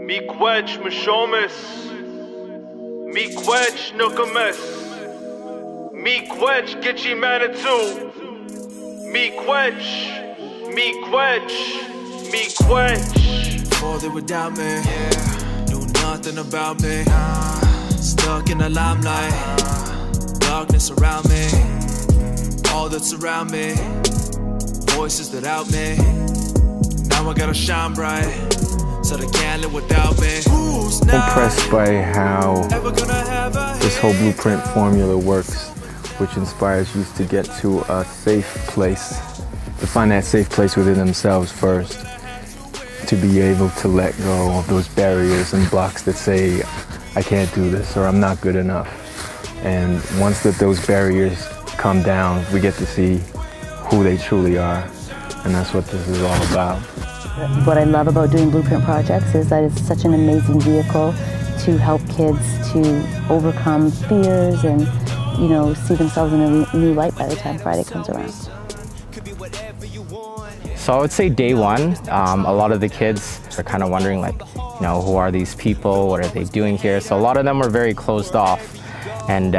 Miigwech Mishomis, Miigwech Nukames, Miigwech Gitchi Manitou, Miigwech, Miigwech. Before they would doubt me, knew nothing about me. Stuck in the limelight, darkness around me. All that's around me, voices that out me. Now I gotta shine bright, so they can't live without me. Impressed by how this whole blueprint formula works, which inspires youth to get to a safe place, to find that safe place within themselves first, to be able to let go of those barriers and blocks that say, I can't do this or I'm not good enough. And once those barriers come down, we get to see who they truly are. And that's what this is all about. What I love about doing Blueprint projects is that it's such an amazing vehicle to help kids to overcome fears and, you know, see themselves in a new light by the time Friday comes around. So I would say day one, a lot of the kids are kind of wondering, like, you know, who are these people? What are they doing here? So a lot of them were very closed off, and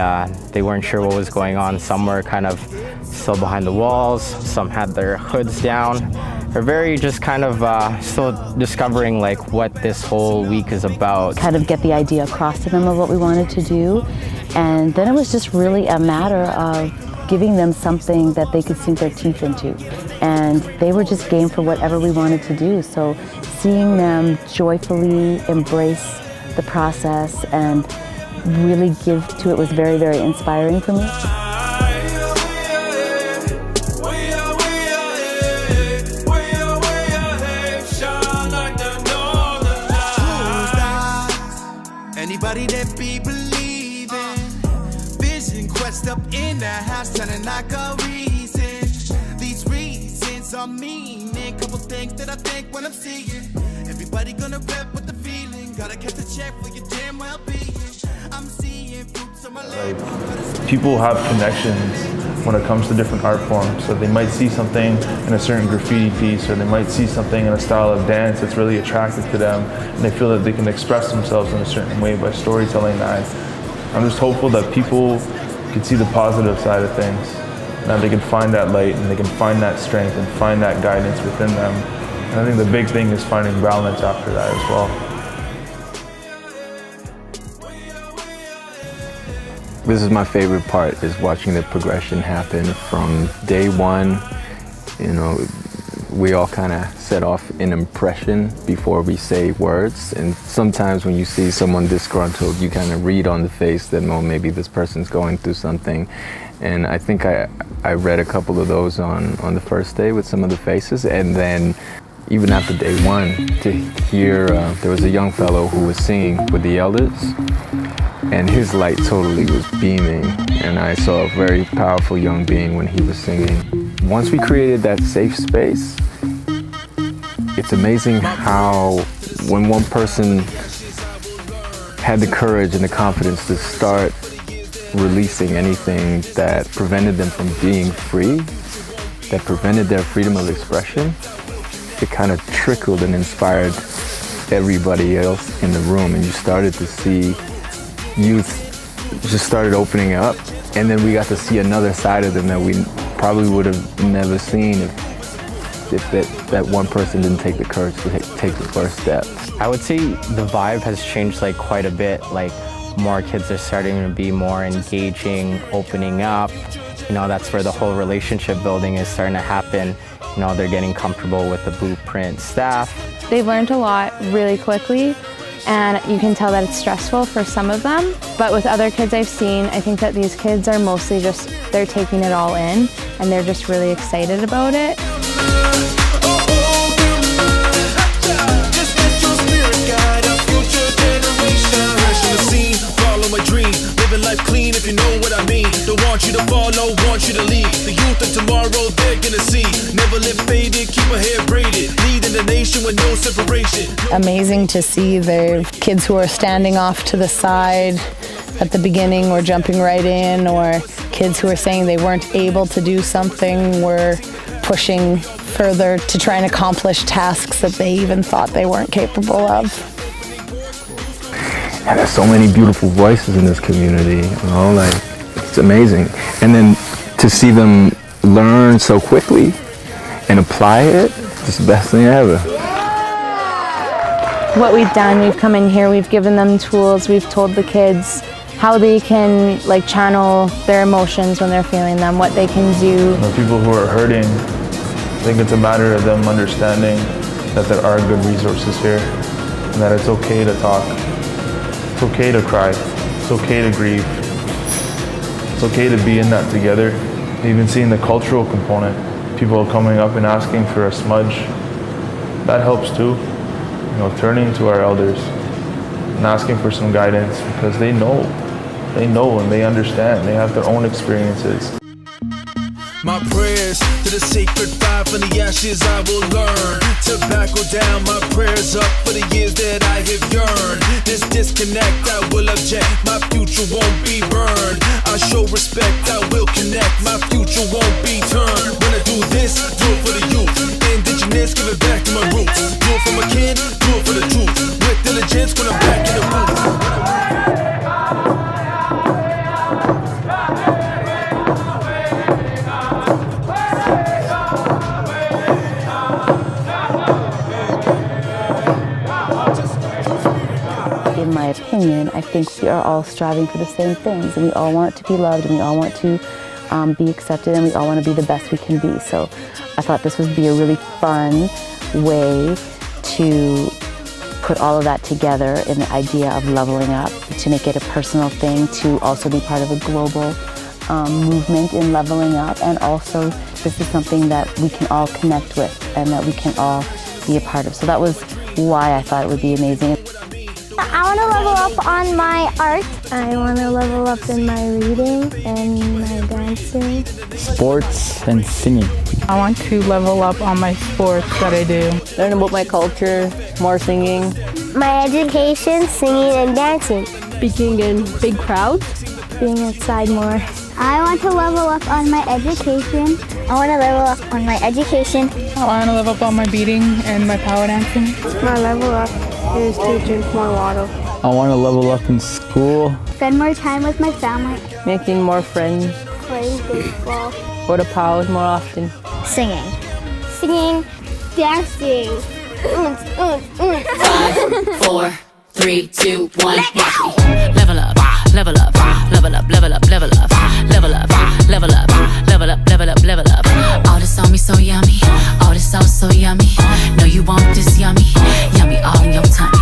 they weren't sure what was going on. Some were kind of still behind the walls. Some had their hoods down. They're very just kind of still discovering like what this whole week is about. Kind of get the idea across to them of what we wanted to do. And then it was just really a matter of giving them something that they could sink their teeth into. And they were just game for whatever we wanted to do. So seeing them joyfully embrace the process and really give to it was very, very inspiring for me. Anybody that be believing, vision quest up in the house, turning like a reason. These reasons are meaning, couple things that I think when I'm seeing. Everybody gonna rep with the feeling, gotta catch the check for your damn well-being. I'm seeing fruits of my life. People have connections when it comes to different art forms. So they might see something in a certain graffiti piece, or they might see something in a style of dance that's really attractive to them, and they feel that they can express themselves in a certain way by storytelling that. I'm just hopeful that people can see the positive side of things, and that they can find that light, and they can find that strength, and find that guidance within them. And I think the big thing is finding balance after that as well. This is my favorite part, is watching the progression happen from day one. You know, we all kind of set off an impression before we say words. And sometimes when you see someone disgruntled, you kind of read on the face that, well, maybe this person's going through something. And I think I read a couple of those on the first day with some of the faces. And then even after day one, to hear, there was a young fellow who was singing with the elders, and his light totally was beaming, and I saw a very powerful young being when he was singing. Once we created that safe space, it's amazing how when one person had the courage and the confidence to start releasing anything that prevented them from being free, that prevented their freedom of expression, it kind of trickled and inspired everybody else in the room, and you started to see youth just started opening up, and then we got to see another side of them that we probably would have never seen if that one person didn't take the courage to take the first step. I would say the vibe has changed like quite a bit. Like more kids are starting to be more engaging, opening up. You know, that's where the whole relationship building is starting to happen. You know, they're getting comfortable with the Blueprint staff. They've learned a lot really quickly, and you can tell that it's stressful for some of them. But with other kids I've seen, I think that these kids are mostly just, they're taking it all in, and they're just really excited about it. Life clean, if you know what I mean. Don't want you to follow, want you to lead. The youth of tomorrow, they're gonna see. Never live faded, keep her hair braided. Leading the nation with no separation. Amazing to see the kids who are standing off to the side at the beginning or jumping right in, or kids who are saying they weren't able to do something were pushing further to try and accomplish tasks that they even thought they weren't capable of. And there's so many beautiful voices in this community, you know, like, it's amazing. And then to see them learn so quickly and apply it, it's the best thing ever. What we've done, we've come in here, we've given them tools, we've told the kids how they can like channel their emotions when they're feeling them, what they can do. The people who are hurting, I think it's a matter of them understanding that there are good resources here and that it's okay to talk. It's okay to cry. It's okay to grieve. It's okay to be in that together. Even seeing the cultural component, people coming up and asking for a smudge, that helps too. You know, turning to our elders and asking for some guidance because they know and they understand. They have their own experiences. My prayers to the sacred fire, from the ashes I will learn. Tobacco down, my prayers up for the years that I have yearned. This disconnect, I will object, my future won't be burned. I show respect, I will connect, my future won't be turned. When I do this, do it for the youth. Indigenous, give it back to my roots. Do it for my kid, do it for the truth. With diligence when I'm back in the booth. In my opinion, I think we are all striving for the same things, and we all want to be loved, and we all want to be accepted, and we all want to be the best we can be. So I thought this would be a really fun way to put all of that together in the idea of leveling up, to make it a personal thing, to also be part of a global movement in leveling up, and also this is something that we can all connect with and that we can all be a part of. So that was why I thought it would be amazing. I want to level up on my art. I want to level up in my reading and my dancing. Sports and singing. I want to level up on my sports that I do. Learn about my culture, more singing. My education, singing and dancing. Speaking in big crowds. Being outside more. I want to level up on my education. I want to level up on my education. I want to level up on my beading and my power dancing. My level up is to drink more water. I want to level up in school. Spend more time with my family. Making more friends. Playing baseball. Go to powwows more often. Singing. Singing, dancing. 5, 4, 3, 2, 1. Level up, level up, level up, level up, level up, level up, level up, level up, level up, level up. All this on me so yummy, all this sauce so yummy. No, you want this yummy, yummy all in your tummy.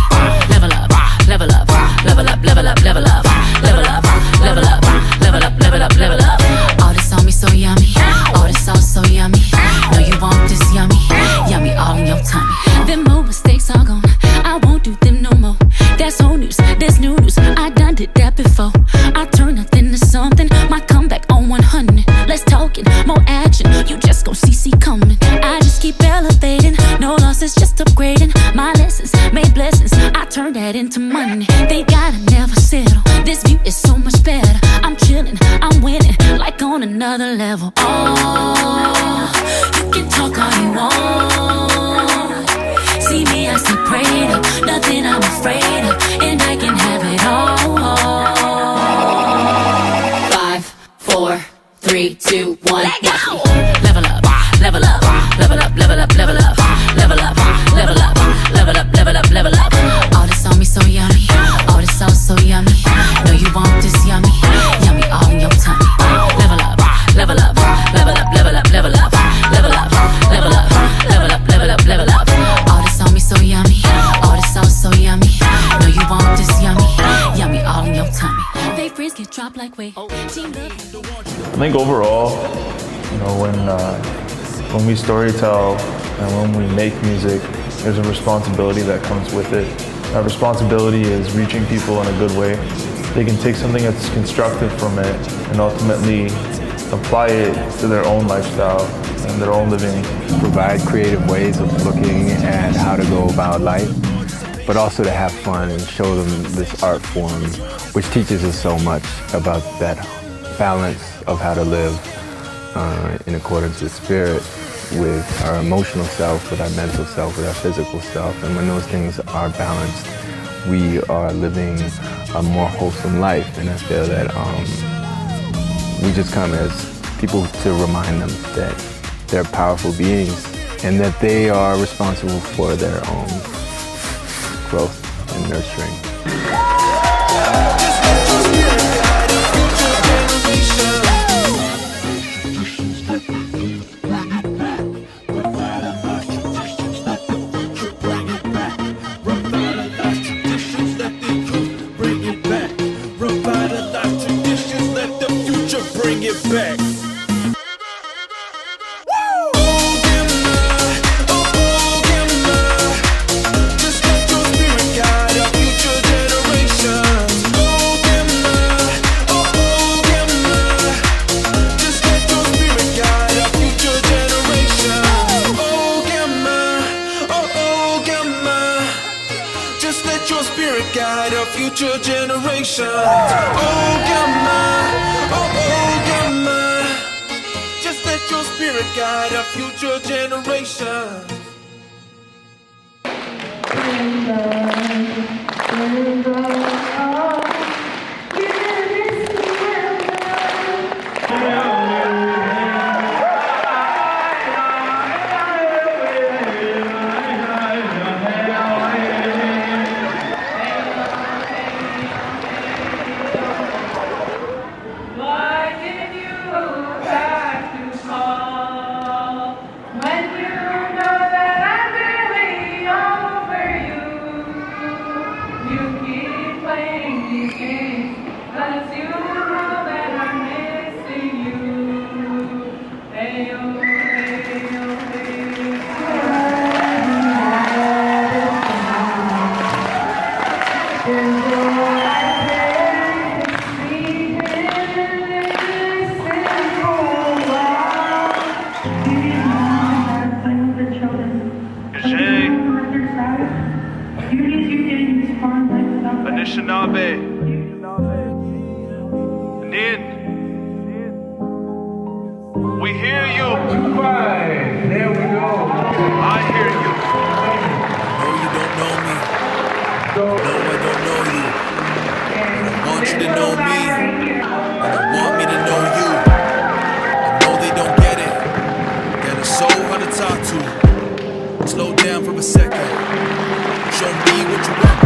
Level up, level up, level up, level up, level up, level up, level up, level up, level up, level up. All this on me so yummy, all this sauce so yummy. No, you want this yummy, yummy all in your tummy. Them old mistakes are gone, I won't do them no more. That's old news, that's new news, I done did that before. I turn nothing to something, my comeback on 100. Let's talk it, more action, you just gon' see coming. I just keep elevating, no losses, just upgrading. My lessons made blessings, I turn that into money. They gotta never settle, this view is so much better. I'm chilling, I'm winning, like on another level. Oh, you can talk all you want. See me, I see prayed up, nothing I'm afraid of, and I can have it all. 5, 4, 3, 2, 1. Level up, level up, level up, level up, level up, level up, level up, level up, level up, level up. All this on me so yummy, all this sauce so yummy. No, you want this yummy, yummy all in your tummy. Level up, level up, level up, level up, level up, level up, level up, level up, level up, level up. All this on me so yummy, all this sauce so yummy. No, you want this yummy, yummy all in your tummy. They freeze get dropped like way. I think overall, you know, when we storytell and when we make music, there's a responsibility that comes with it. That responsibility is reaching people in a good way. They can take something that's constructive from it and ultimately apply it to their own lifestyle and their own living. Provide creative ways of looking at how to go about life, but also to have fun and show them this art form, which teaches us so much about that balance of how to live in accordance with spirit with our emotional self, with our mental self, with our physical self. And when those things are balanced, we are living a more wholesome life. And I feel that we just come as people to remind them that they're powerful beings and that they are responsible for their own growth and nurturing. Bring it back. Guide our future generation. Oh, Gamma, oh, Gamma. Just let your spirit guide our future generation. Anishinaabe, Nin, we hear you. There we go. I hear you. No, you don't know me. No, I don't know you. I want you to know me. And I want me to know you. I know they don't get it. That is so hard to talk to. Slow down for a second. Show me what you want to.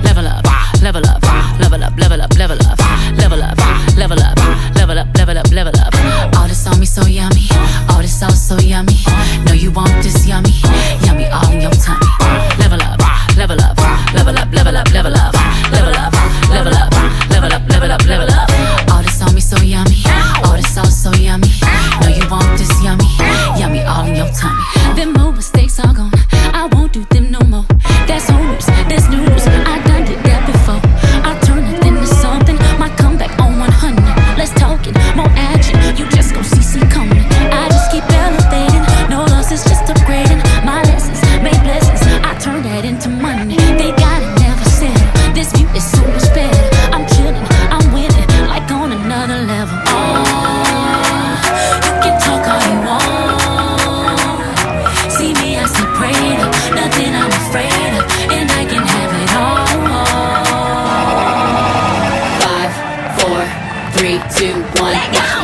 Level up, level up, level up, level up, level up, level up, level up, level up, level up, level up. All this on me so yummy, all this sauce so yummy. Know you want this yummy, yummy all in your tummy. Level up, level up, level up, level up, level up, level up, level up, level up, level up, level up. All this on me so yummy, all this sauce so yummy. Know you want this yummy, yummy all in your tummy. Them old mistakes are gone, I won't do them no more. That's home roots, that's noodles, I done did that before. I turn it into something, my comeback on 100. Let's talk it, more action, you just gon' see coming. I just keep elevating, no losses, just upgrading. My lessons, made blessings, I turn that into money. They got it, never settle, this view is so much better. I'm chilling, I'm winning, like on another level. Oh, you can talk all you want. See me, I see prayed up, nothing I'm afraid of, and I can have it all. 5, 4, 3, 2, 1.